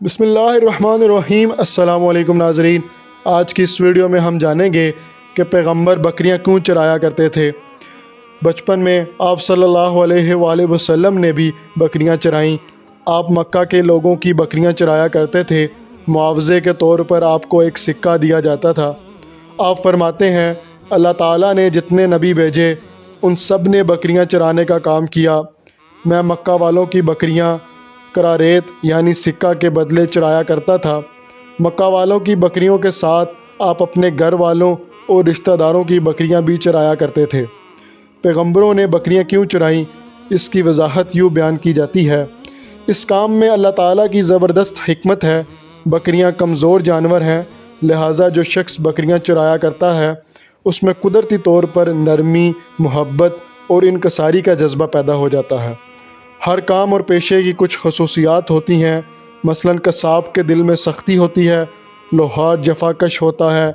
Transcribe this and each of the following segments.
بسم اللہ الرحمن الرحیم۔ السلام علیکم ناظرین، آج کی اس ویڈیو میں ہم جانیں گے کہ پیغمبر بکریاں کیوں چرایا کرتے تھے۔ بچپن میں آپ صلی اللہ علیہ وآلہ وسلم نے بھی بکریاں چرائیں۔ آپ مکہ کے لوگوں کی بکریاں چرایا کرتے تھے۔ معاوضے کے طور پر آپ کو ایک سکہ دیا جاتا تھا۔ آپ فرماتے ہیں، اللہ تعالیٰ نے جتنے نبی بھیجے ان سب نے بکریاں چرانے کا کام کیا۔ میں مکہ والوں کی بکریاں قراریت یعنی سکہ کے بدلے چرایا کرتا تھا۔ مکہ والوں کی بکریوں کے ساتھ آپ اپنے گھر والوں اور رشتہ داروں کی بکریاں بھی چرایا کرتے تھے۔ پیغمبروں نے بکریاں کیوں چرائیں، اس کی وضاحت یوں بیان کی جاتی ہے۔ اس کام میں اللہ تعالیٰ کی زبردست حکمت ہے۔ بکریاں کمزور جانور ہیں، لہٰذا جو شخص بکریاں چرایا کرتا ہے اس میں قدرتی طور پر نرمی، محبت اور انکساری کا جذبہ پیدا ہو جاتا ہے۔ ہر کام اور پیشے کی کچھ خصوصیات ہوتی ہیں۔ مثلاً قصاب کے دل میں سختی ہوتی ہے، لوہار جفا کش ہوتا ہے،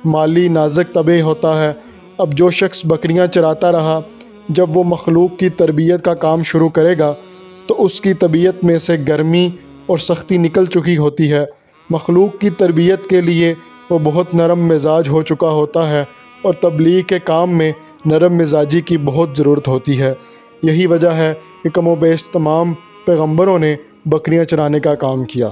مالی نازک طبع ہوتا ہے۔ اب جو شخص بکریاں چراتا رہا، جب وہ مخلوق کی تربیت کا کام شروع کرے گا تو اس کی طبیعت میں سے گرمی اور سختی نکل چکی ہوتی ہے۔ مخلوق کی تربیت کے لیے وہ بہت نرم مزاج ہو چکا ہوتا ہے اور تبلیغ کے کام میں نرم مزاجی کی بہت ضرورت ہوتی ہے۔ یہی وجہ ہے کہ کم و بیش تمام پیغمبروں نے بکریاں چرانے کا کام کیا۔